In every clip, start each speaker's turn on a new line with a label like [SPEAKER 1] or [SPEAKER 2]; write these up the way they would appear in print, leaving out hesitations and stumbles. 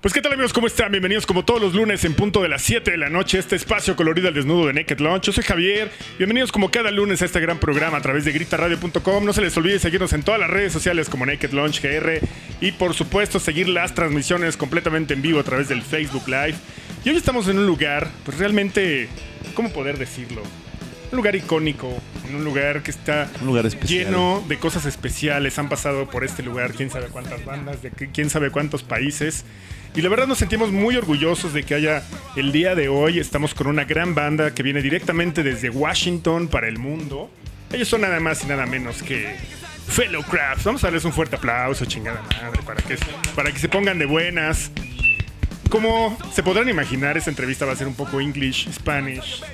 [SPEAKER 1] Pues qué tal, amigos, ¿cómo están? Bienvenidos como todos los lunes en punto de las 7 de la noche, este espacio colorido al desnudo de Naked Lunch. Yo soy Javier, bienvenidos como cada lunes a este gran programa a través de Gritaradio.com. No se les olvide seguirnos en todas las redes sociales como Naked Lunch GR y por supuesto seguir las transmisiones completamente en vivo a través del Facebook Live. Y hoy estamos en un lugar, pues realmente, ¿cómo poder decirlo? Un lugar icónico, en un lugar que está lleno de cosas especiales. Han pasado por este lugar quién sabe cuántas bandas, de quién sabe cuántos países. Y la verdad nos sentimos muy orgullosos de que haya el día de hoy. Estamos con una gran banda que viene directamente desde Washington para el mundo. Ellos son nada más y nada menos que fellowcraft. Vamos a darles un fuerte aplauso, chingada madre, para que se pongan de buenas. Como se podrán imaginar, esta entrevista va a ser un poco English, Spanish,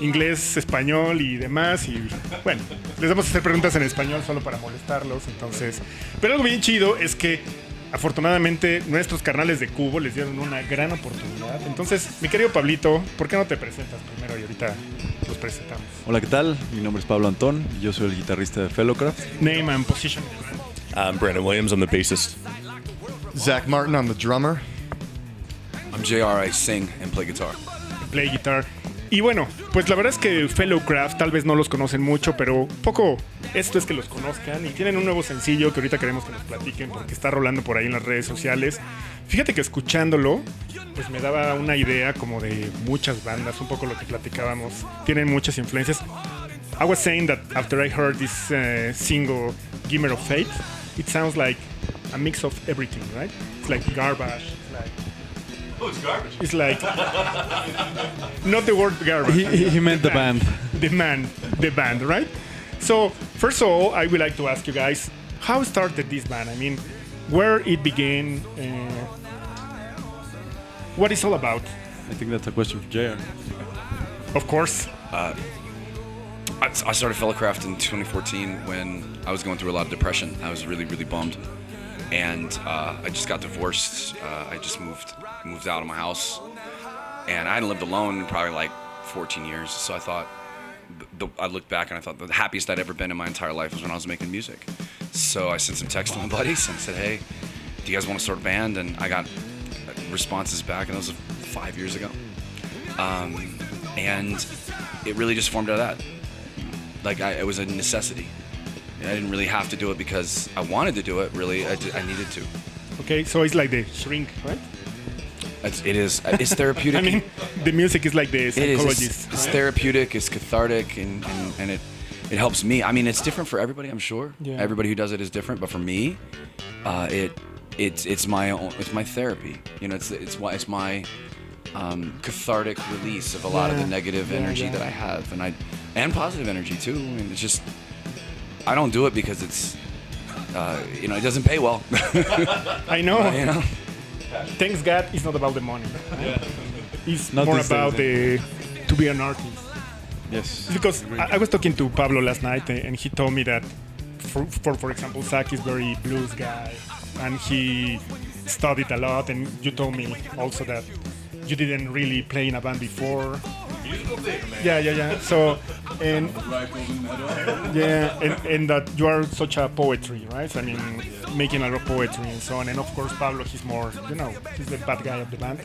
[SPEAKER 1] inglés, español y demás. Y bueno, les vamos a hacer preguntas en español solo para molestarlos. Entonces, pero algo bien chido es que afortunadamente nuestros carnales de Cubo les dieron una gran oportunidad. Entonces, mi querido Pablito, ¿por qué no te presentas primero y ahorita los presentamos?
[SPEAKER 2] Hola, ¿qué tal? Mi nombre es Pablo Antón, yo soy el guitarrista de fellowcraft.
[SPEAKER 1] Name and position.
[SPEAKER 3] I'm Brandon Williams, I'm the bassist.
[SPEAKER 4] Zach Martin, I'm the drummer.
[SPEAKER 5] I'm JR, I sing and play guitar.
[SPEAKER 1] Play guitar. Y bueno, pues la verdad es que fellowcraft tal vez no los conocen mucho, pero un poco esto es que los conozcan. Y tienen un nuevo sencillo que ahorita queremos que nos platiquen porque está rolando por ahí en las redes sociales. Fíjate que escuchándolo, pues me daba una idea como de muchas bandas, un poco lo que platicábamos. Tienen muchas influencias. I was saying that after I heard this single, Glimmer of Fate, it sounds like a mix of everything, right? It's like garbage, it's like...
[SPEAKER 3] Oh, it's garbage.
[SPEAKER 1] It's like not the word garbage.
[SPEAKER 2] He meant the band.
[SPEAKER 1] The band, right? So first of all, I would like to ask you guys, how started this band? I mean, where it began, what it's all about?
[SPEAKER 2] I think that's a question for JR.
[SPEAKER 1] Of course.
[SPEAKER 5] I started fellowcraft in 2014 when I was going through a lot of depression. I was really, really bummed. And I just got divorced. I just moved out of my house, and I hadn't lived alone in probably like 14 years. So I thought, I looked back and I thought the happiest I'd ever been in my entire life was when I was making music. So I sent some texts to my buddies and said, hey, do you guys want to start a band? And I got responses back, and that was 5 years ago. And it really just formed out of that. Like it was a necessity. I didn't really have to do it because I wanted to do it. Really, I needed to.
[SPEAKER 1] Okay, so it's like the shrink, right?
[SPEAKER 5] It is. It's therapeutic.
[SPEAKER 1] I mean, the music is like the psychologist.
[SPEAKER 5] It's therapeutic. It's cathartic, and it helps me. I mean, it's different for everybody. I'm sure.
[SPEAKER 1] Yeah.
[SPEAKER 5] Everybody who does it is different, but for me, it's my own. It's my therapy. You know, it's my cathartic release of a lot of the negative energy that I have, and positive energy too. I mean, it's just. I don't do it because it's, it doesn't pay well.
[SPEAKER 1] I know.
[SPEAKER 5] You know?
[SPEAKER 1] Thanks God, it's not about the money. Right?
[SPEAKER 2] Yeah.
[SPEAKER 1] It's
[SPEAKER 2] Not
[SPEAKER 1] more
[SPEAKER 2] this
[SPEAKER 1] about
[SPEAKER 2] day.
[SPEAKER 1] to be an artist.
[SPEAKER 2] Yes.
[SPEAKER 1] Because I was talking to Pablo last night, and he told me that, for example, Zach is very blues guy, and he studied a lot. And you told me also that you didn't really play in a band before.
[SPEAKER 3] Musical theater, man.
[SPEAKER 1] Yeah. So, and that you are such a poetry, right? So, I mean, making a lot of poetry and so on. And of course, Pablo, he's more, he's the bad guy of the band.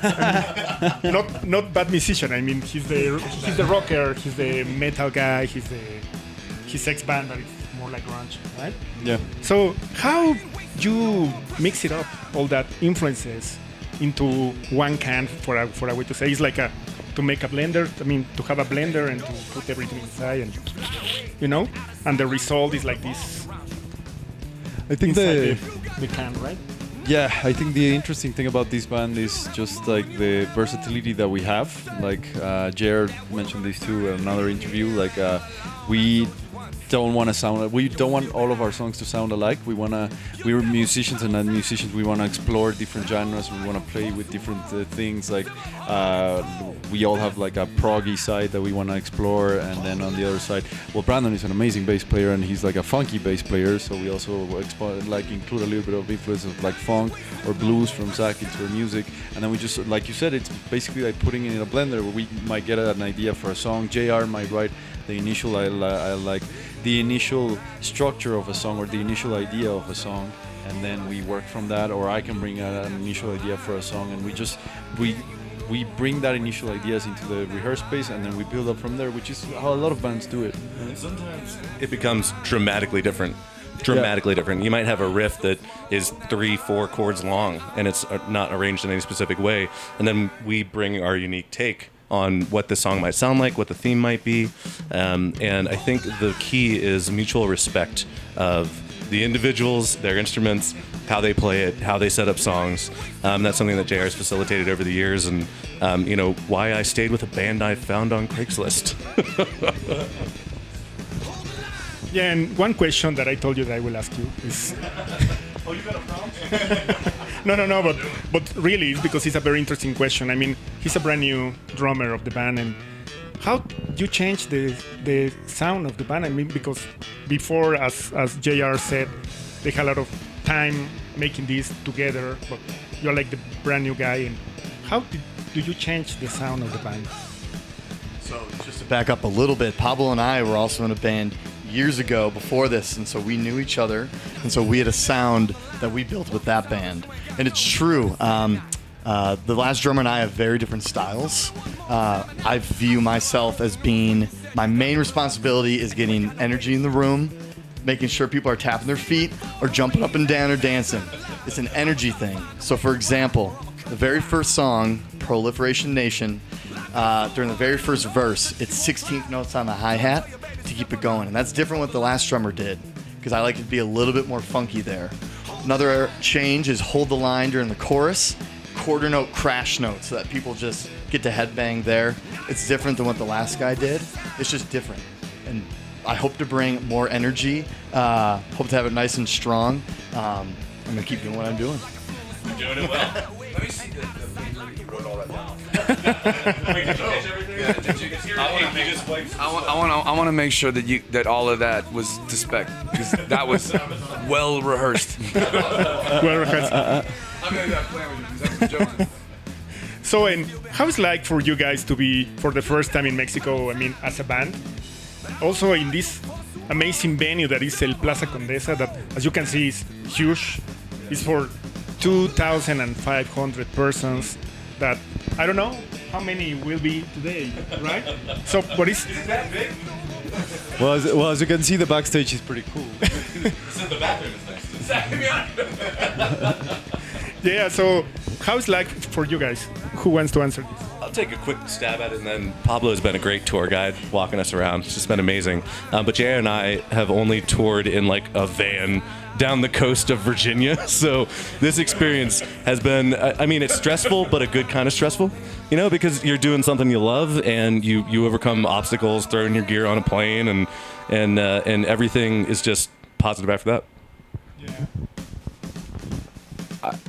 [SPEAKER 1] I mean, not bad musician. I mean, he's the rocker, he's the metal guy, his ex-band, but it's more like grunge, right?
[SPEAKER 2] Yeah.
[SPEAKER 1] So, how you mix it up, all that influences into one can, for a way to say, it's like to make a blender. I mean, to have a blender and to put everything inside, and and the result is like this.
[SPEAKER 2] I think
[SPEAKER 1] the can, right?
[SPEAKER 2] Yeah, I think the interesting thing about this band is just like the versatility that we have. Like Jared mentioned this too in another interview. Like we don't want all of our songs to sound alike. We're musicians, and as musicians we want to explore different genres. We want to play with different things. Like we all have like a proggy side that we want to explore, and then on the other side, well, Brandon is an amazing bass player, and he's like a funky bass player. So we also include a little bit of influence of like funk or blues from Zach into our music, and then we just, like you said, it's basically like putting it in a blender where we might get an idea for a song. JR might write the initial, I like the initial structure of a song or the initial idea of a song, and then we work from that, or I can bring an initial idea for a song, and we bring that initial ideas into the rehearse space, and then we build up from there, which is how a lot of bands do it.
[SPEAKER 3] And sometimes it becomes dramatically different. You might have a riff that is 3-4 chords long, and it's not arranged in any specific way, and then we bring our unique take on what the song might sound like, what the theme might be, and I think the key is mutual respect of the individuals, their instruments, how they play it, how they set up songs. That's something that JR has facilitated over the years, and why I stayed with a band I found on Craigslist.
[SPEAKER 1] Yeah, and one question that I told you that I will ask you is...
[SPEAKER 3] Oh, you got a prompt?
[SPEAKER 1] No, but really, it's because it's a very interesting question. I mean, he's a brand new drummer of the band, and how do you change the sound of the band? I mean, because before, as JR said, they had a lot of time making this together, but you're like the brand new guy, and how do you change the sound of the band?
[SPEAKER 4] So just to back up a little bit, Pablo and I were also in a band years ago before this, and so we knew each other, and so we had a sound that we built with that band. And it's true, the last drummer and I have very different styles. I view myself as being, my main responsibility is getting energy in the room, making sure people are tapping their feet or jumping up and down or dancing. It's an energy thing. So for example, the very first song, Proliferation Nation, during the very first verse, it's 16th notes on the hi-hat to keep it going. And that's different what the last drummer did, because I like it to be a little bit more funky there. Another change is hold the line during the chorus, quarter note crash note, so that people just get to headbang there. It's different than what the last guy did. It's just different. And I hope to bring more energy, hope to have it nice and strong. I'm going to keep doing what I'm doing.
[SPEAKER 3] You're doing it well.
[SPEAKER 5] Let me see the paper that you wrote all that down.
[SPEAKER 3] Wait, did you catch everything?
[SPEAKER 5] Yeah, did you- I want to make sure that all of that was to spec, because that was well rehearsed.
[SPEAKER 1] Well rehearsed.
[SPEAKER 5] I'm gonna play with you because I'm joking.
[SPEAKER 1] So, and how is it like for you guys to be for the first time in Mexico? I mean, as a band, also in this amazing venue that is El Plaza Condesa, that, as you can see, is huge. It's for 2,500 persons. That I don't know how many will be today, right? So, but it's
[SPEAKER 3] that big?
[SPEAKER 2] Well, as you can see, the backstage is pretty cool.
[SPEAKER 3] So the bathroom is next.
[SPEAKER 1] yeah. So, how is it like for you guys? Who wants to answer this?
[SPEAKER 3] I'll take a quick stab at it, and then Pablo's been a great tour guide walking us around. It's just been amazing. But JR and I have only toured in like a van down the coast of Virginia. So this experience has been, I mean, it's stressful, but a good kind of stressful, because you're doing something you love, and you overcome obstacles, throwing your gear on a plane, and everything is just positive after that.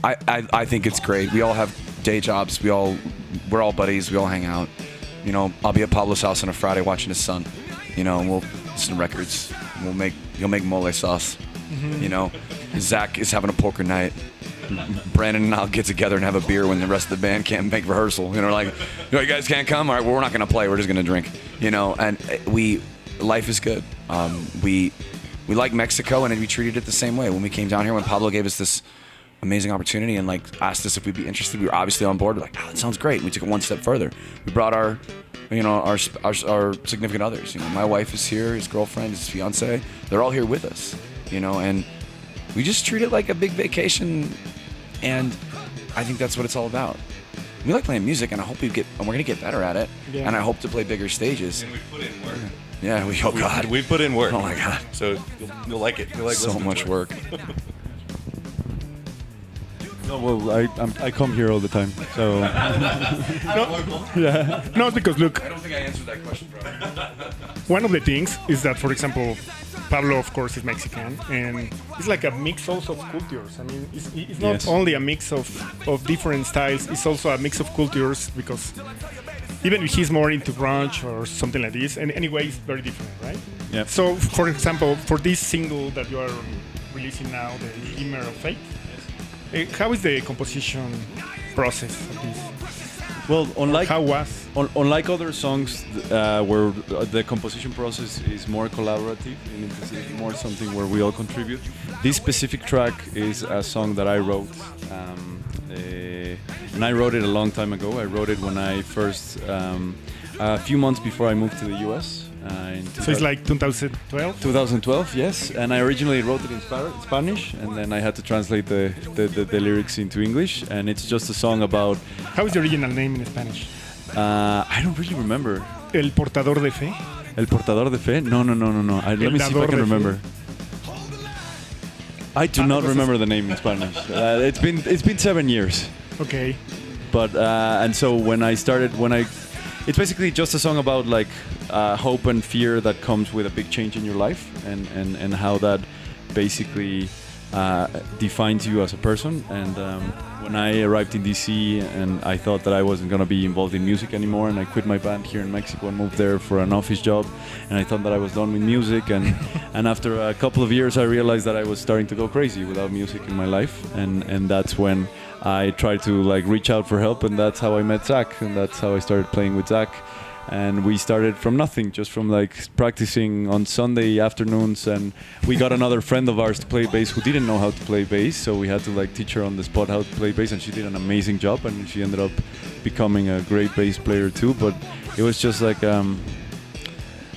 [SPEAKER 5] I think it's great. We all have day jobs. We're all buddies. We all hang out. I'll be at Pablo's house on a Friday watching his son. And we'll listen to records. He'll make mole sauce. Zach is having a poker night. Brandon and I'll get together and have a beer when the rest of the band can't make rehearsal. You guys can't come. All right, well, we're not gonna play. We're just gonna drink. And life is good. We like Mexico, and we treated it the same way when we came down here. When Pablo gave us this amazing opportunity and asked us if we'd be interested, we were obviously on board. We're like, that sounds great. And we took it one step further. We brought our significant others. My wife is here, his girlfriend, his fiance. They're all here with us. And we just treat it like a big vacation, and I think that's what it's all about. We like playing music, and I hope we're gonna get better at it, and I hope to play bigger stages.
[SPEAKER 3] And we put in work.
[SPEAKER 5] Yeah,
[SPEAKER 3] We've put in work.
[SPEAKER 5] Oh my God.
[SPEAKER 3] So you'll like it. You'll like
[SPEAKER 5] So much
[SPEAKER 3] to it.
[SPEAKER 5] work.
[SPEAKER 2] No, well, I come here all the time, so yeah.
[SPEAKER 1] No, because look,
[SPEAKER 5] I don't think I answered that question, bro.
[SPEAKER 1] one of the things is that, for example, Pablo, of course, is Mexican, and it's like a mix also of cultures. I mean, it's not
[SPEAKER 2] Yes.
[SPEAKER 1] only a mix of different styles, it's also a mix of cultures, because even if he's more into grunge or something like this, and anyway, it's very different, right?
[SPEAKER 2] Yeah.
[SPEAKER 1] So, for example, for this single that you are releasing now, the Glimmer of Fate, how is the composition process of this?
[SPEAKER 2] Well, unlike
[SPEAKER 1] How was?
[SPEAKER 2] unlike other songs where the composition process is more collaborative and it's more something where we all contribute, this specific track is a song that I wrote. And I wrote it a long time ago. I wrote it when I first, a few months before I moved to the US.
[SPEAKER 1] So it's like 2012?
[SPEAKER 2] 2012, yes. And I originally wrote it in Spanish, and then I had to translate the lyrics into English. And it's just a song about...
[SPEAKER 1] How is the original name in Spanish?
[SPEAKER 2] I don't really remember.
[SPEAKER 1] El portador de fe?
[SPEAKER 2] El portador de fe? No. Let me see if I can remember. I do not remember the name in Spanish. It's been 7 years.
[SPEAKER 1] Okay.
[SPEAKER 2] But and so it's basically just a song about like hope and fear that comes with a big change in your life, and how that basically defines you as a person. And when I arrived in DC, and I thought that I wasn't gonna be involved in music anymore, and I quit my band here in Mexico and moved there for an office job, and I thought that I was done with music, and after a couple of years I realized that I was starting to go crazy without music in my life, and that's when I tried to like reach out for help, and that's how I met Zach, and that's how I started playing with Zach. And we started from nothing, just from like practicing on Sunday afternoons, and we got another friend of ours to play bass who didn't know how to play bass, so we had to like teach her on the spot how to play bass, and she did an amazing job, and she ended up becoming a great bass player too. But it was just like I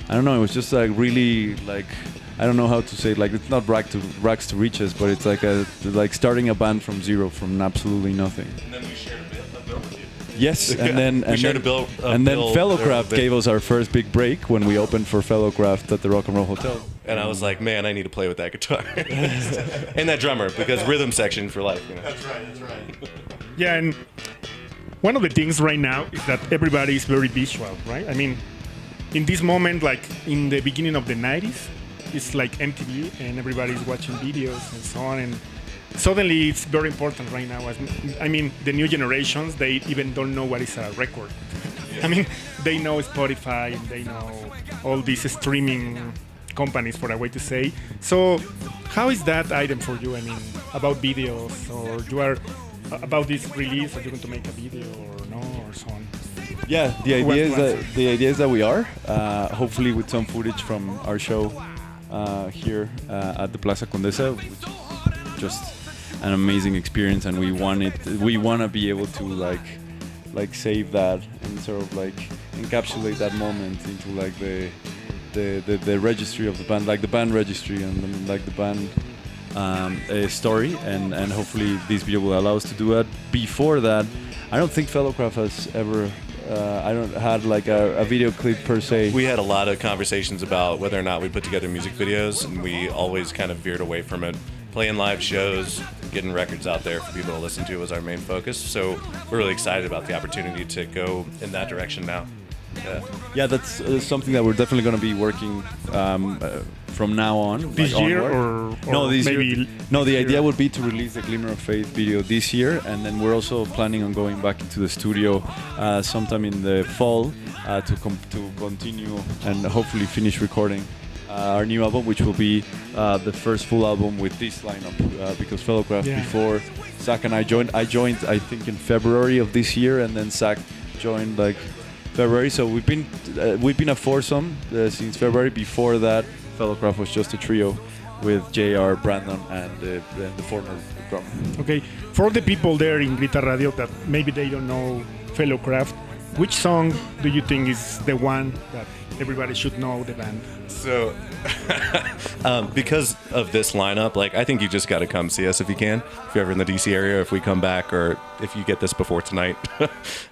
[SPEAKER 2] don't know, it was just like really like, I don't know how to say it, like it's not rags to riches, but it's like starting a band from zero, from absolutely nothing.
[SPEAKER 3] And then we shared a bill with you.
[SPEAKER 2] Yes, and then fellowcraft gave us our first big break when we opened for fellowcraft at the Rock and Roll Hotel.
[SPEAKER 3] And I was like, man, I need to play with that guitar and that drummer, because rhythm section for life. You know?
[SPEAKER 4] That's right.
[SPEAKER 1] Yeah, and one of the things right now is that everybody is very visual, right? I mean, in this moment, like in the beginning of the 90s, it's like MTV and everybody's watching videos and so on, and suddenly it's very important right now. I mean, the new generations, they even don't know what is a record. I mean, they know Spotify and they know all these streaming companies, for a way to say. So how is that item for you? I mean, about videos, or you are about this release, are you going to make a video or no, or so on?
[SPEAKER 2] Yeah, the idea is that we are, hopefully with some footage from our show here at the Plaza Condesa, which is just an amazing experience, and we want to be able to like save that and sort of like encapsulate that moment into like the registry of the band, like the band registry, and then, like the band story, and hopefully this video will allow us to do that. Before that, I don't think fellowcraft has ever had like a video clip per se.
[SPEAKER 3] We had a lot of conversations about whether or not we put together music videos, and we always kind of veered away from it. Playing live shows, getting records out there for people to listen to was our main focus. So we're really excited about the opportunity to go in that direction now.
[SPEAKER 2] Yeah, that's something that we're definitely going to be working from now on.
[SPEAKER 1] This
[SPEAKER 2] like
[SPEAKER 1] year,
[SPEAKER 2] onward.
[SPEAKER 1] or
[SPEAKER 2] no, this
[SPEAKER 1] maybe
[SPEAKER 2] year. No, the idea would be to release the Glimmer of Faith video this year, and then we're also planning on going back into the studio sometime in the fall to continue and hopefully finish recording our new album, which will be the first full album with this lineup, because fellowcraft before Zach and I joined I think in February of this year, and then Zach joined like February, so we've been a foursome since February. Before that, fellowcraft was just a trio with JR, Brandon, and the former drummer.
[SPEAKER 1] Okay, for the people there in Gritaradio that maybe they don't know fellowcraft, which song do you think is the one that everybody should know the band?
[SPEAKER 3] So, because of this lineup, like I think you just got to come see us if you can. If you're ever in the DC area, if we come back, or if you get this before tonight.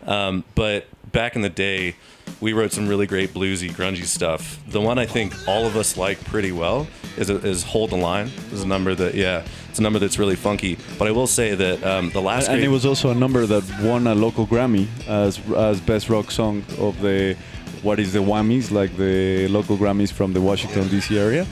[SPEAKER 3] But back in the day, we wrote some really great bluesy, grungy stuff. The one I think all of us like pretty well is "Hold the Line." It's a number it's a number that's really funky. But I will say that the last
[SPEAKER 2] and it was also a number that won a local Grammy as best rock song of the. What is the Whammies, like the local Grammys from the Washington D.C. area?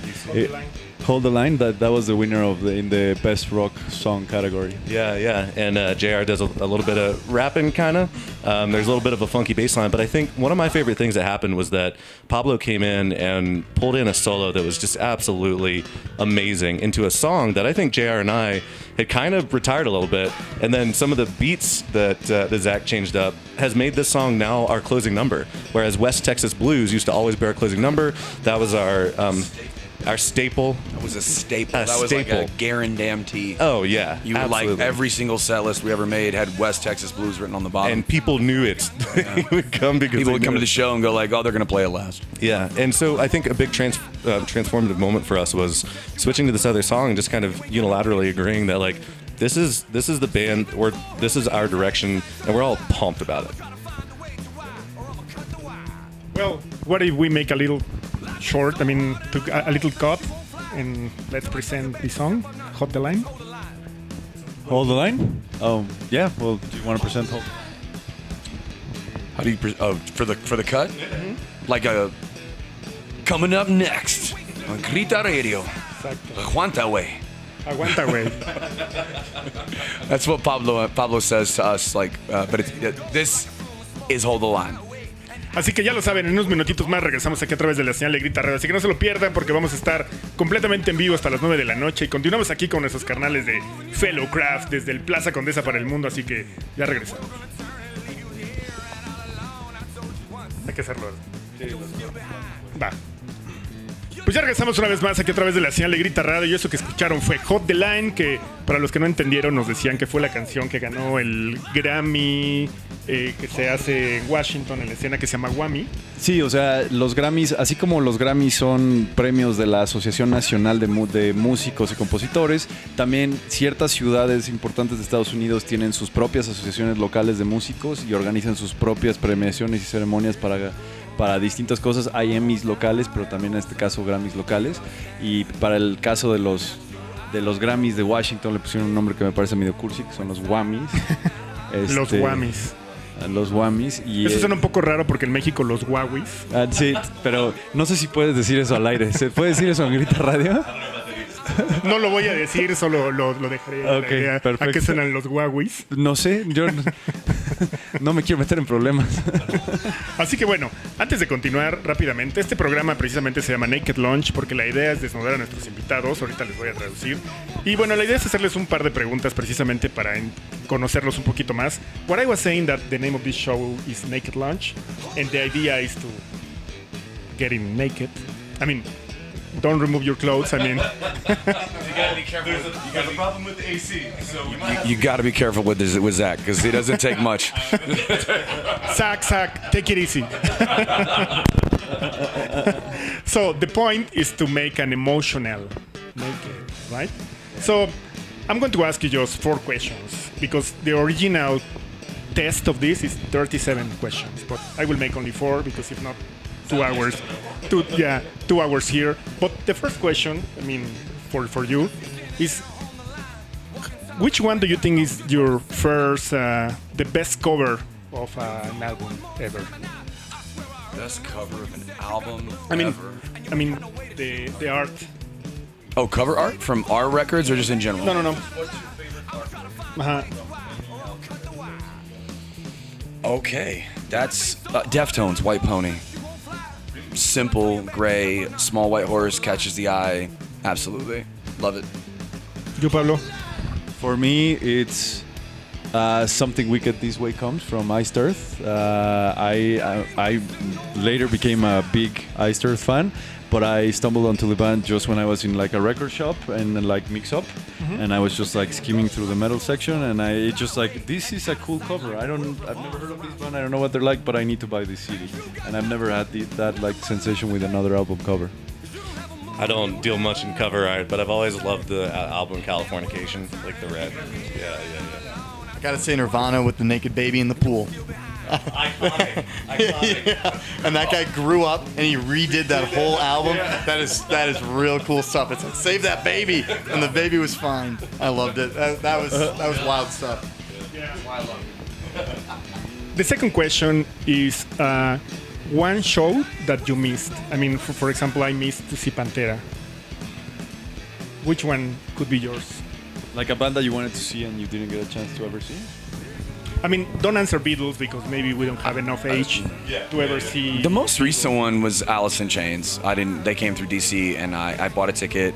[SPEAKER 2] Hold the Line. That was the winner in the best rock song category.
[SPEAKER 3] Yeah. And JR does a little bit of rapping, kind of. There's a little bit of a funky bass line, but I think one of my favorite things that happened was that Pablo came in and pulled in a solo that was just absolutely amazing into a song that I think JR and I had kind of retired a little bit. And then some of the beats that Zach changed up has made this song now our closing number. Whereas West Texas Blues used to always be our closing number. That was our staple.
[SPEAKER 5] That was a staple. That was like a guarantee.
[SPEAKER 3] Oh, yeah.
[SPEAKER 5] You would like every single set list we ever made had West Texas Blues written on the bottom.
[SPEAKER 3] And people knew it. He would come because
[SPEAKER 5] people would come to the show and go like, oh, they're going to play it last.
[SPEAKER 3] Yeah. And so I think a big transformative moment for us was switching to this other song and just kind of unilaterally agreeing that like, this is the band, or this is our direction, and we're all pumped about it.
[SPEAKER 1] Well, what if we make a little short, a little cut, and let's present the song, Hold the Line?
[SPEAKER 2] Hold the Line? Yeah. Well, do you want to present Hold?
[SPEAKER 5] How do you for the cut? Mm-hmm. Like coming up next on Gritaradio. Aguanta way.
[SPEAKER 1] Aguanta way.
[SPEAKER 5] That's what Pablo says to us. But this is Hold the Line.
[SPEAKER 1] Así que ya lo saben, en unos minutitos más regresamos aquí a través de la señal de Gritaradio. Así que no se lo pierdan porque vamos a estar completamente en vivo hasta las 9 de la noche. Y continuamos aquí con nuestros carnales de Fellowcraft desde el Plaza Condesa para el mundo. Así que ya regresamos. Hay que hacerlo. Va. Pues ya regresamos una vez más aquí a través de la señal de Gritaradio. Y eso que escucharon fue Hot the Line, que para los que no entendieron nos decían que fue la canción que ganó el Grammy que se hace en Washington en la escena que se llama Whammy.
[SPEAKER 2] Sí, o sea, los Grammys, así como los Grammys son premios de la Asociación Nacional de Músicos y Compositores, también ciertas ciudades importantes de Estados Unidos tienen sus propias asociaciones locales de músicos y organizan sus propias premiaciones y ceremonias para distintas cosas. Hay Emmys locales, pero también en este caso Grammys locales. Y para el caso de los Grammys de Washington le pusieron un nombre que me parece medio cursi, que son los Whammys.
[SPEAKER 1] Los Whammys.
[SPEAKER 2] Los Whammys. Y,
[SPEAKER 1] eso suena un poco raro porque en México los Huawis.
[SPEAKER 2] Sí, pero no sé si puedes decir eso al aire. ¿Se puede decir eso en Gritaradio?
[SPEAKER 1] No lo voy a decir, solo lo dejaré a qué suenan los Huawis.
[SPEAKER 2] No sé, yo no me quiero meter en problemas.
[SPEAKER 1] Así que bueno, antes de continuar rápidamente, este programa precisamente se llama Naked Lunch porque la idea es desnudar a nuestros invitados. Ahorita les voy a traducir. Y bueno, la idea es hacerles un par de preguntas precisamente para conocerlos un poquito más. What I was saying that the name of this show is Naked Lunch, and the idea is to getting naked. Don't remove your clothes.
[SPEAKER 3] You gotta be careful. You got a problem with the AC, so
[SPEAKER 5] you gotta be careful with Zach because he doesn't take much.
[SPEAKER 1] Zach, take it easy. So the point is to make an emotional naked, right? So I'm going to ask you just 4 questions because the original test of this is 37 questions, but I will make only 4 because if not, 2 hours. 2 hours here. But the first question, for you, is which one do you think is your first, the best cover of an album ever?
[SPEAKER 5] Best cover of an album
[SPEAKER 1] ever? The art.
[SPEAKER 5] Oh, cover art from our records or just in general?
[SPEAKER 1] No.
[SPEAKER 3] What's your favorite art?
[SPEAKER 5] Okay, that's Deftones, White Pony. Simple, gray, small white horse catches the eye. Absolutely. Love it.
[SPEAKER 1] You, Pablo?
[SPEAKER 2] For me, it's Something Wicked This Way Comes from Iced Earth. I later became a big Iced Earth fan, but I stumbled onto the band just when I was in like a record shop and like mix up, and I was just like skimming through the metal section, and I just like, this is a cool cover. I've never heard of this band. I don't know what they're like, but I need to buy this CD, and I've never had that like sensation with another album cover.
[SPEAKER 3] I don't deal much in cover art, but I've always loved the album Californication, like the red. Yeah.
[SPEAKER 4] I gotta say Nirvana with the naked baby in the pool.
[SPEAKER 3] Iconic.
[SPEAKER 4] Yeah. And that guy grew up and he redid that whole album.
[SPEAKER 3] Yeah.
[SPEAKER 4] That is real cool stuff. It's like, save that baby, and the baby was fine. I loved it. That was wild stuff.
[SPEAKER 1] Yeah, I love it. The second question is one show that you missed. For example, I missed to see Pantera. which one could be yours?
[SPEAKER 2] Like a band that you wanted to see and you didn't get a chance to ever see?
[SPEAKER 1] I mean, don't answer Beatles because maybe we don't have enough age to ever see.
[SPEAKER 5] The most recent one was Alice in Chains. They came through DC, and I bought a ticket,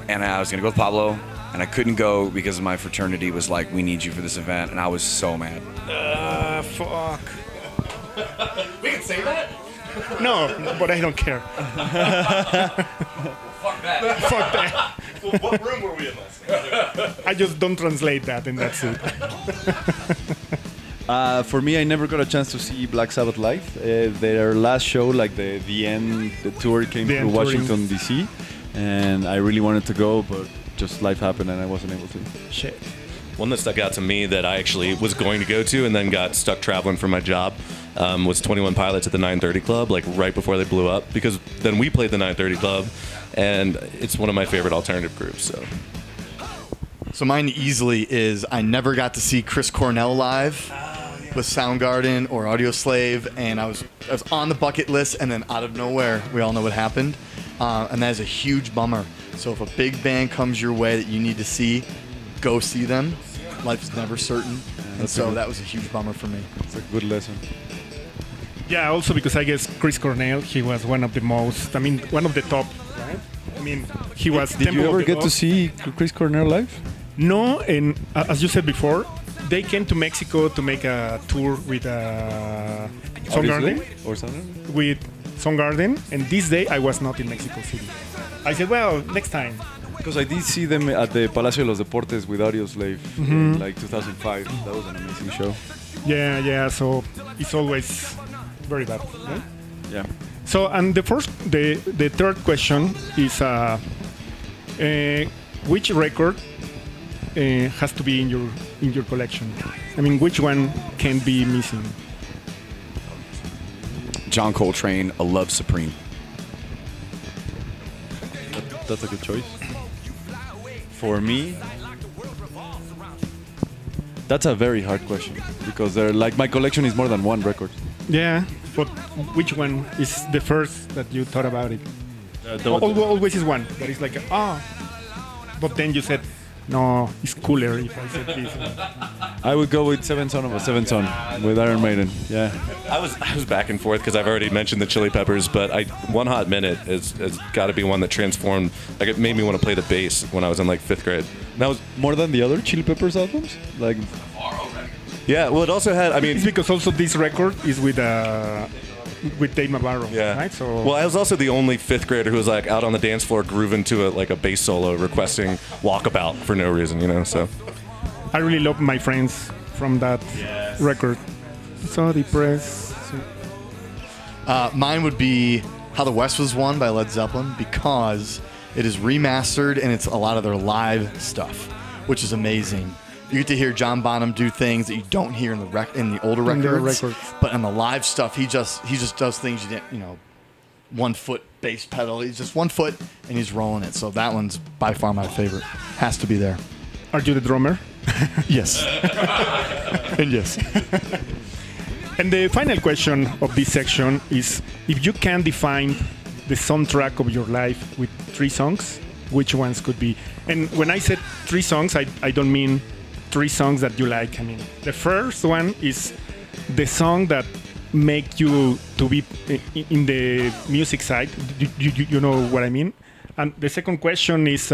[SPEAKER 5] and I was gonna go with Pablo, and I couldn't go because my fraternity was like, "We need you for this event," and I was so mad.
[SPEAKER 1] Fuck.
[SPEAKER 3] We can say that?
[SPEAKER 1] No, but I don't care.
[SPEAKER 5] Fuck that.
[SPEAKER 1] Fuck that.
[SPEAKER 3] Well, what room were we in last night?
[SPEAKER 1] I just don't translate that, and that's it.
[SPEAKER 2] For me, I never got a chance to see Black Sabbath live. Their last show, like the end, the tour came
[SPEAKER 1] The
[SPEAKER 2] through
[SPEAKER 1] end
[SPEAKER 2] Washington, D.C., and I really wanted to go, but just life happened and I wasn't able to.
[SPEAKER 1] Shit.
[SPEAKER 3] One that stuck out to me that I actually was going to go to and then got stuck traveling for my job was 21 Pilots at the 930 Club, like right before they blew up. Because then we played the 930 Club, and it's one of my favorite alternative groups.
[SPEAKER 4] So mine easily is I never got to see Chris Cornell live with Soundgarden or Audioslave, and I was on the bucket list, and then out of nowhere, we all know what happened, and that is a huge bummer. So if a big band comes your way that you need to see, go see them. Life is never certain, and so that was a huge bummer for me.
[SPEAKER 2] It's a good lesson.
[SPEAKER 1] Yeah, also because I guess Chris Cornell, he was one of the most, one of the top, right? I mean, he was
[SPEAKER 2] Did
[SPEAKER 1] Temple
[SPEAKER 2] you
[SPEAKER 1] of
[SPEAKER 2] ever
[SPEAKER 1] the
[SPEAKER 2] get
[SPEAKER 1] Dog.
[SPEAKER 2] to see Chris Cornell live?
[SPEAKER 1] No, and as you said before, they came to Mexico to make a tour with Soundgarden.
[SPEAKER 2] Or something?
[SPEAKER 1] With Soundgarden, and this day I was not in Mexico City. I said, well, next time.
[SPEAKER 2] Because I did see them at the Palacio de los Deportes with Audioslave in like 2005. That was an amazing show.
[SPEAKER 1] Yeah, so it's always very bad, right?
[SPEAKER 2] Yeah.
[SPEAKER 1] So, and the third question is, which record has to be in your collection? I mean, which one can be missing?
[SPEAKER 5] John Coltrane, A Love Supreme.
[SPEAKER 2] That's a good choice. For me, that's a very hard question because my collection is more than one record.
[SPEAKER 1] Yeah, but which one is the first that you thought about it?
[SPEAKER 2] The-
[SPEAKER 1] Always is one that is like, but then you said, no, it's cooler if I said this.
[SPEAKER 2] I would go with Seven Son of a Seven Son with Iron Maiden. Yeah.
[SPEAKER 3] I was back and forth because I've already mentioned the Chili Peppers, but One Hot Minute has got to be one that transformed. Like it made me want to play the bass when I was in like 5th grade. And that was
[SPEAKER 2] More than the other Chili Peppers albums? Like,
[SPEAKER 3] yeah. Well, it also had. I
[SPEAKER 1] It's
[SPEAKER 3] mean,
[SPEAKER 1] because also this record is with Dave Navarro,
[SPEAKER 3] yeah.
[SPEAKER 1] right? So
[SPEAKER 3] Well, I was also the only 5th grader who was like out on the dance floor grooving to a bass solo, requesting Walkabout for no reason, So
[SPEAKER 1] I really love my friends from that record. So depressed.
[SPEAKER 4] Mine would be How the West Was Won by Led Zeppelin because it is remastered and it's a lot of their live stuff, which is amazing. You get to hear John Bonham do things that you don't hear in the older
[SPEAKER 1] In the
[SPEAKER 4] records.
[SPEAKER 1] records.
[SPEAKER 4] But on the live stuff, he just does things you didn't, 1 foot bass pedal. He's just 1 foot and he's rolling it. So that one's by far my favorite. Has to be there.
[SPEAKER 1] Are you the drummer?
[SPEAKER 4] Yes. And yes.
[SPEAKER 1] And the final question of this section is, if you can define the soundtrack of your life with 3 songs, which ones could be? And when I said 3 songs, I don't mean 3 songs that you like. I mean, the first one is the song that make you to be in the music side. You know what I mean? And the second question is,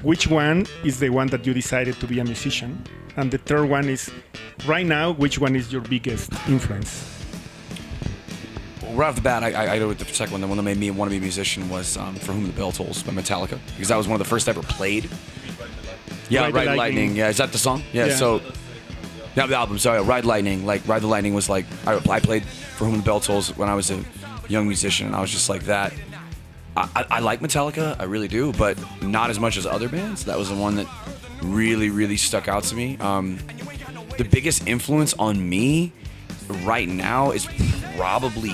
[SPEAKER 1] which one is the one that you decided to be a musician? And the third one is, right now, which one is your biggest influence?
[SPEAKER 5] Well, right off the bat, I go with the second one. The one that made me want to be a musician was For Whom the Bell Tolls by Metallica, because that was one of the first I ever played. Yeah,
[SPEAKER 1] Ride the
[SPEAKER 5] Ride
[SPEAKER 1] Lightning.
[SPEAKER 5] Yeah, is that the song? Yeah.
[SPEAKER 1] Yeah.
[SPEAKER 5] So, yeah, the album. Sorry, Ride Lightning. Like Ride the Lightning was like I played For Whom the Bell Tolls when I was a young musician, and I was just like that. I like Metallica, I really do, but not as much as other bands. That was the one that really, really stuck out to me. The biggest influence on me right now is probably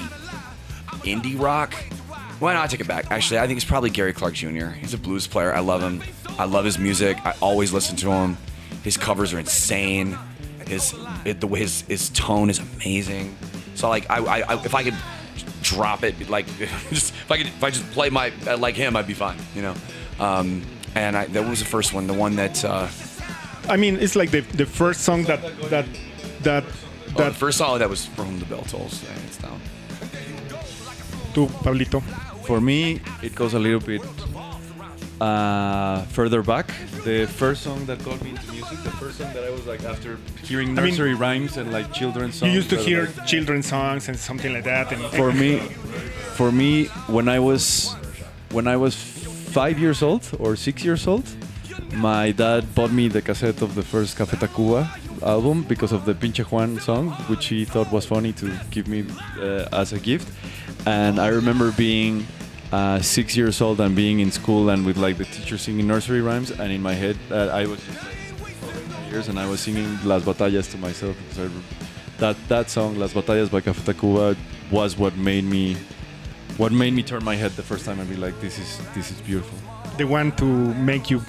[SPEAKER 5] indie rock. Why not? I take it back. Actually, I think it's probably Gary Clark Jr. He's a blues player. I love him. I love his music. I always listen to him. His covers are insane. His tone is amazing. So like, if I could drop it, like, if I just play like him, I'd be fine. And that was the first one, the one that.
[SPEAKER 1] I mean, it's like the first song that
[SPEAKER 5] The first song that was For Whom the Bell Tolls. It's down.
[SPEAKER 1] tú, Pablito.
[SPEAKER 2] For me, it goes a little bit further back. The first song that got me into music, the first song that I was like after hearing nursery rhymes and like children's songs.
[SPEAKER 1] You used to
[SPEAKER 2] that
[SPEAKER 1] hear
[SPEAKER 2] like,
[SPEAKER 1] children's songs and something like that. And
[SPEAKER 2] for me, when I was 5 years old or 6 years old, my dad bought me the cassette of the first Café Tacuba album because of the Pinche Juan song, which he thought was funny to give me as a gift. And I remember being 6 years old and being in school and with like the teacher singing nursery rhymes, and in my head I was just like following my ears and I was singing Las Batallas to myself. Because that song, Las Batallas by Café Tacuba, was what made me turn my head the first time and be like, this is beautiful.
[SPEAKER 1] the one to make you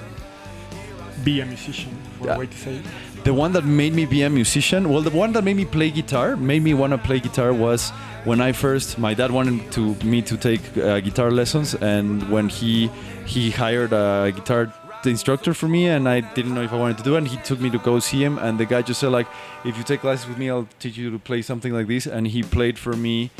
[SPEAKER 1] be a musician, for a way to say it.
[SPEAKER 2] The one that made me be a musician, well, the one that made me play guitar, made me want to play guitar was when my dad wanted me to take guitar lessons, and when he hired a guitar instructor for me, and I didn't know if I wanted to do it, and he took me to go see him, and the guy just said like, if you take classes with me, I'll teach you to play something like this, and he played for me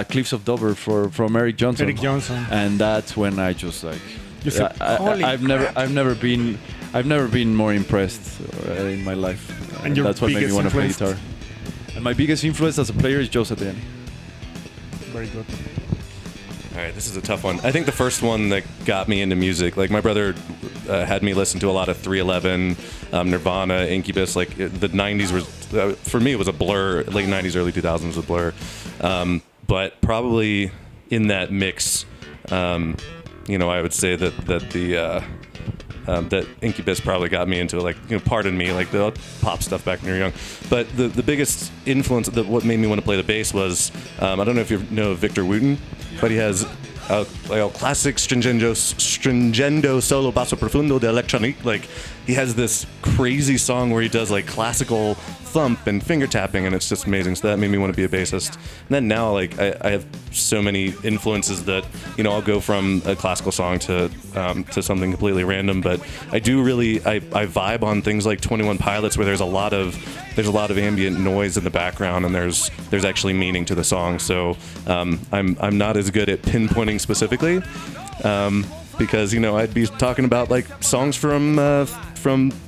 [SPEAKER 2] Cliffs of Dover from Eric Johnson.
[SPEAKER 1] Eric Johnson.
[SPEAKER 2] And that's when I just like,
[SPEAKER 1] You said, "Holy
[SPEAKER 2] I've never been more impressed in my life.
[SPEAKER 1] And your
[SPEAKER 2] that's what made me
[SPEAKER 1] biggest
[SPEAKER 2] want to play
[SPEAKER 1] influence?
[SPEAKER 2] guitar. And my biggest influence as a player is Joe Satriani.
[SPEAKER 1] Very good.
[SPEAKER 3] All right, this is a tough one. I think the first one that got me into music, like my brother had me listen to a lot of 311, Nirvana, Incubus. Like the 90s was, for me, it was a blur. Late 90s, early 2000s was a blur. But probably in that mix, I would say that Incubus probably got me into, like, pardon me, like the pop stuff back when you were young. But the biggest influence, what made me want to play the bass was, I don't know if you know Victor Wooten, but he has a classic stringendo solo basso profundo de electronique. Like, he has this crazy song where he does like classical thump and finger tapping, and it's just amazing. So that made me want to be a bassist. And then now, like, I have so many influences that I'll go from a classical song to something completely random. But I do really I vibe on things like 21 Pilots, where there's a lot of ambient noise in the background, and there's actually meaning to the song. So I'm not as good at pinpointing specifically, because I'd be talking about like songs from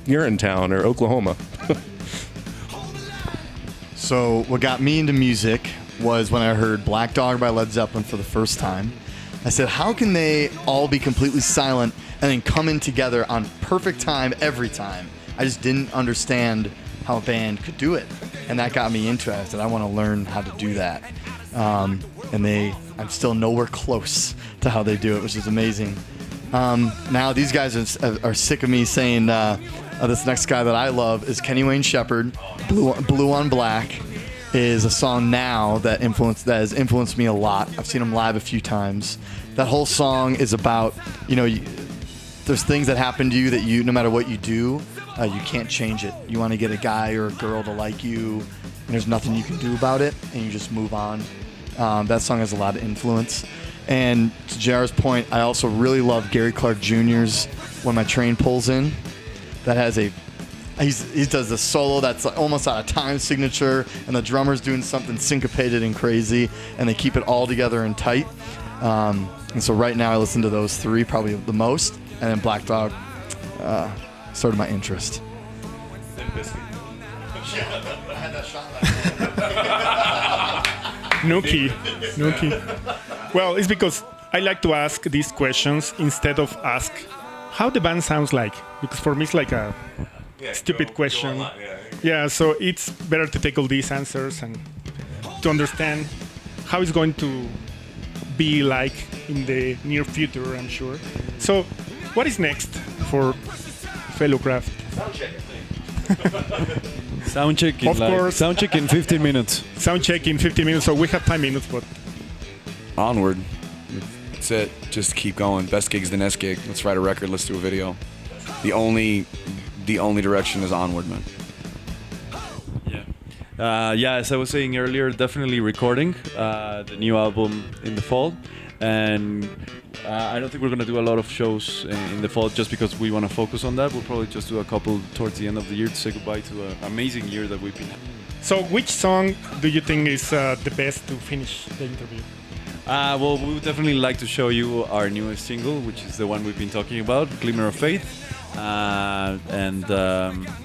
[SPEAKER 3] Urinetown or Oklahoma.
[SPEAKER 4] So what got me into music was when I heard Black Dog by Led Zeppelin for the first time. I said, how can they all be completely silent and then come in together on perfect time every time? I just didn't understand how a band could do it. And that got me into it. I said, I want to learn how to do that. I'm still nowhere close to how they do it, which is amazing. Now these guys are sick of me saying this next guy that I love is Kenny Wayne Shepherd. Blue on Black is a song now that has influenced me a lot. I've seen him live a few times. That whole song is about, there's things that happen to you that no matter what you do, you can't change it. You want to get a guy or a girl to like you, and there's nothing you can do about it, and you just move on. That song has a lot of influence. And to JR's point, I also really love Gary Clark Jr.'s When My Train Pulls In. That has he does the solo that's like almost out of time signature, and the drummer's doing something syncopated and crazy, and they keep it all together and tight. And so right now I listen to those three probably the most, and then Black Dog started my interest.
[SPEAKER 3] I
[SPEAKER 4] had that shot
[SPEAKER 1] Nuki. Well, it's because I like to ask these questions instead of ask how the band sounds like, because for me it's like a stupid question. Yeah, so it's better to take all these answers and to understand how it's going to be like in the near future, I'm sure. So, what is next for fellowcraft?
[SPEAKER 2] Soundcheck in 15 minutes.
[SPEAKER 1] Soundcheck in 15 minutes, so we have 5 minutes, but
[SPEAKER 5] Onward. That's it. Just keep going. Best gig's the next gig. Let's write a record. Let's do a video. The only direction is onward, man.
[SPEAKER 2] As I was saying earlier, definitely recording the new album in the fall, and I don't think we're going to do a lot of shows in the fall just because we want to focus on that. We'll probably just do a couple towards the end of the year to say goodbye to an amazing year that we've been having.
[SPEAKER 1] So, which song do you think is the best to finish the interview?
[SPEAKER 2] Well, we would definitely like to show you our newest single, which is the one we've been talking about, Glimmer of Faith.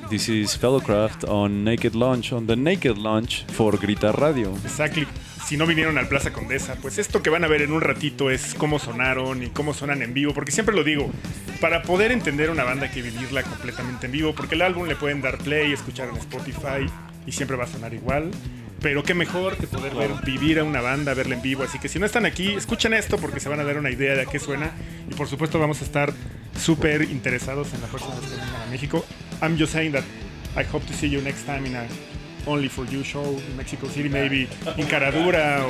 [SPEAKER 2] This is Fellowcraft on Naked Lunch, on the Naked Lunch for Gritaradio.
[SPEAKER 1] Exactly. Si no vinieron al Plaza Condesa, pues esto que van a ver en un ratito es cómo sonaron y cómo suenan en vivo, porque siempre lo digo, para poder entender una banda hay que vivirla completamente en vivo, porque el álbum le pueden dar play, escuchar en Spotify y siempre va a sonar igual. Pero qué mejor que poder vivir a una banda, verla en vivo. Así que si no están aquí, escuchen esto porque se van a dar una idea de a qué suena. Y por supuesto vamos a estar súper interesados en la próxima vez que vengan a México. I'm just saying that I hope to see you next time in a Only For You show in Mexico City, maybe in Caradura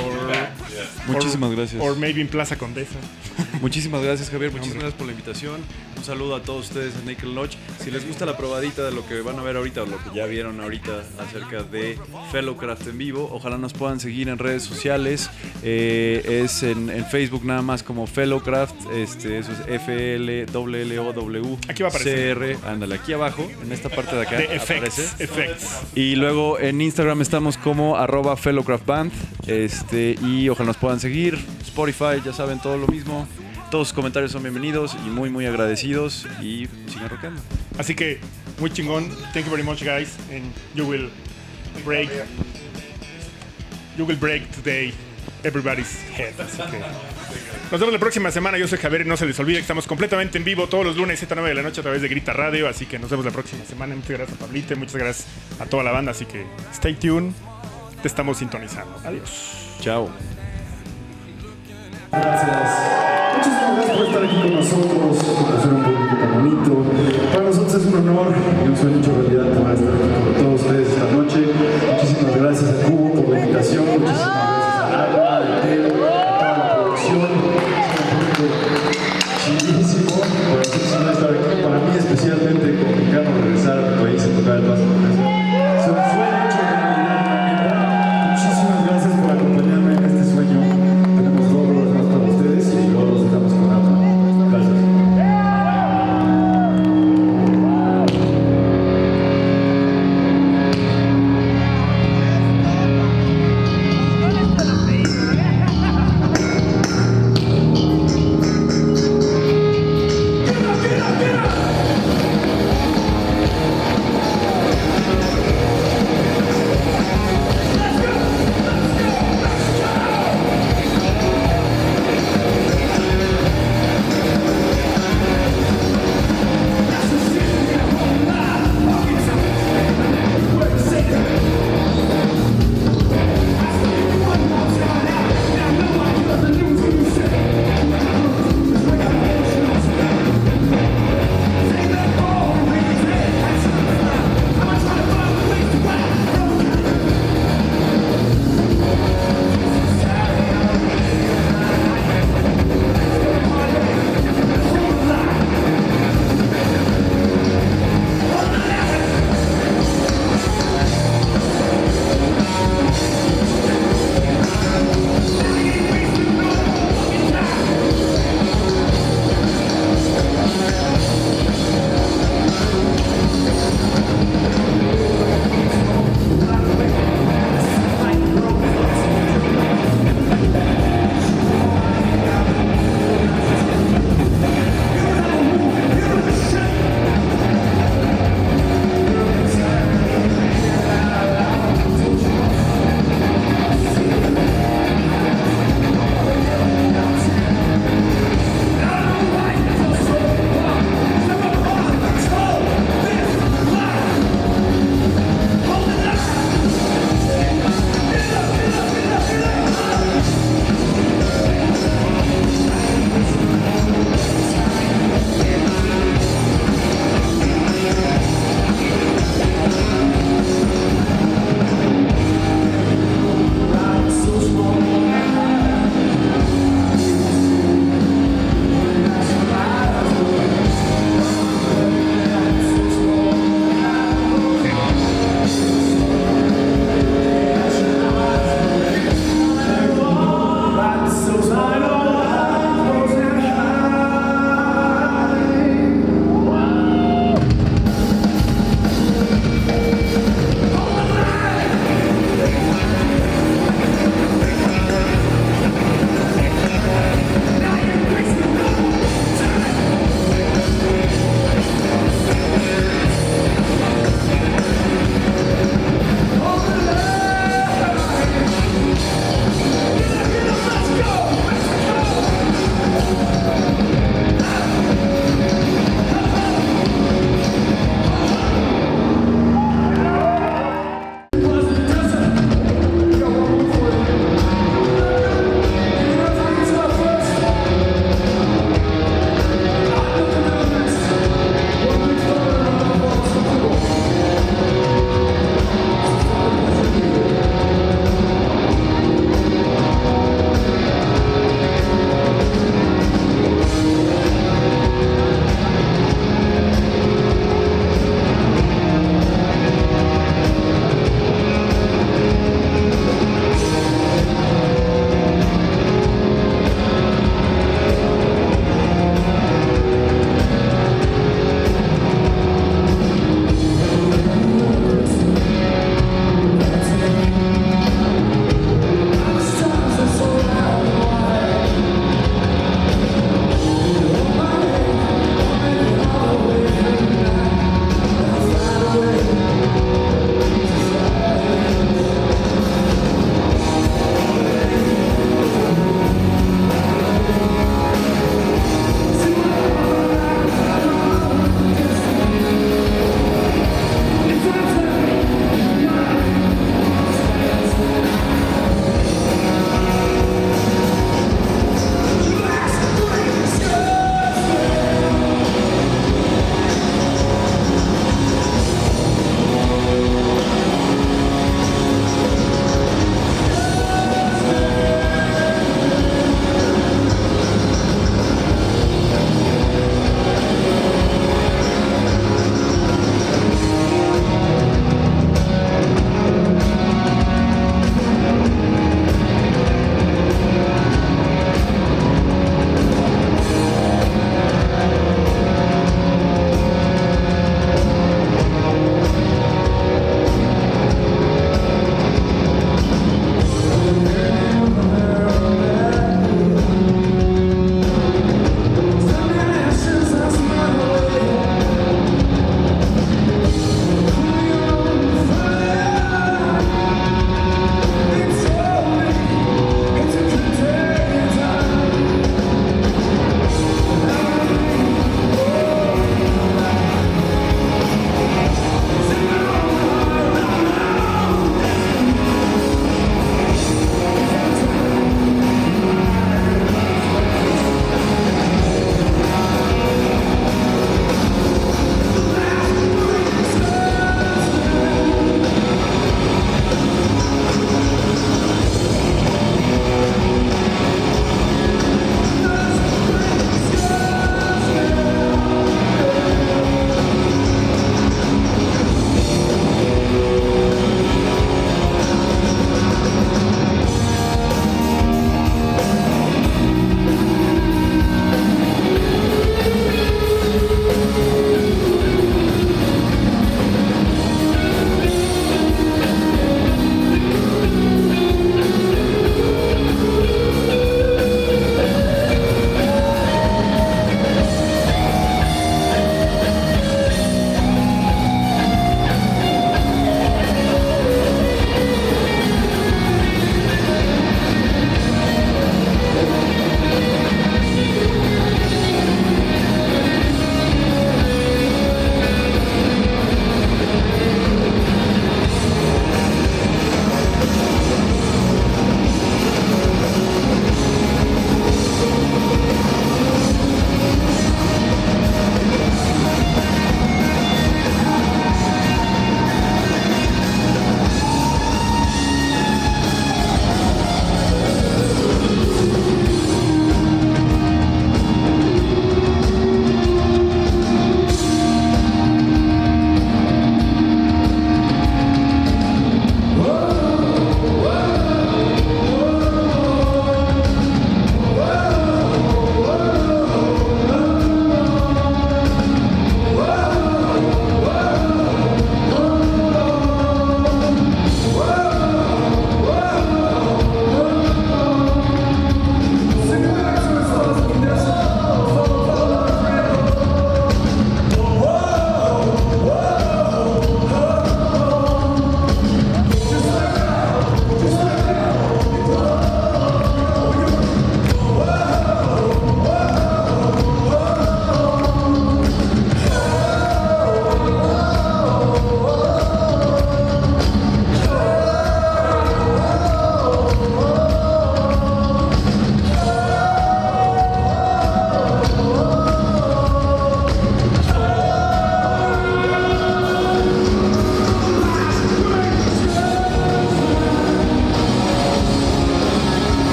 [SPEAKER 2] Muchísimas gracias.
[SPEAKER 1] Or maybe in Plaza Condesa.
[SPEAKER 2] Muchísimas gracias, Javier. Muchísimas gracias por la invitación. Un saludo a todos ustedes en Naked Lunch. Si les gusta la probadita de lo que van a ver ahorita o lo que ya vieron ahorita acerca de Fellowcraft en vivo, ojalá nos puedan seguir en redes sociales. Es en Facebook nada más como Fellowcraft. Eso es FLWLOW.
[SPEAKER 1] Aquí va a aparecer.
[SPEAKER 2] CR. Ándale, aquí abajo, en esta parte de acá.
[SPEAKER 1] De
[SPEAKER 2] aparece.
[SPEAKER 1] effects.
[SPEAKER 2] Y luego en Instagram estamos como @FellowcraftBand. Y ojalá nos puedan seguir. Spotify, ya saben, todo lo mismo. Todos sus comentarios son bienvenidos y muy, muy agradecidos. Y sigan rockeando.
[SPEAKER 1] Así que, muy chingón. Thank you very much, guys. And you will break today everybody's head. Así que nos vemos la próxima semana. Yo soy Javier y no se les olvide que estamos completamente en vivo todos los lunes 7 a 9 de la noche a través de Gritaradio. Así que nos vemos la próxima semana. Muchas gracias a Pablito, muchas gracias a toda la banda. Así que stay tuned. Te estamos sintonizando. Adiós.
[SPEAKER 2] Chao.
[SPEAKER 6] Gracias. Muchísimas gracias por estar aquí con nosotros, por hacer un poquito tan bonito. Para nosotros es un honor y un sueño hecho realidad poder estar aquí con todos ustedes esta noche.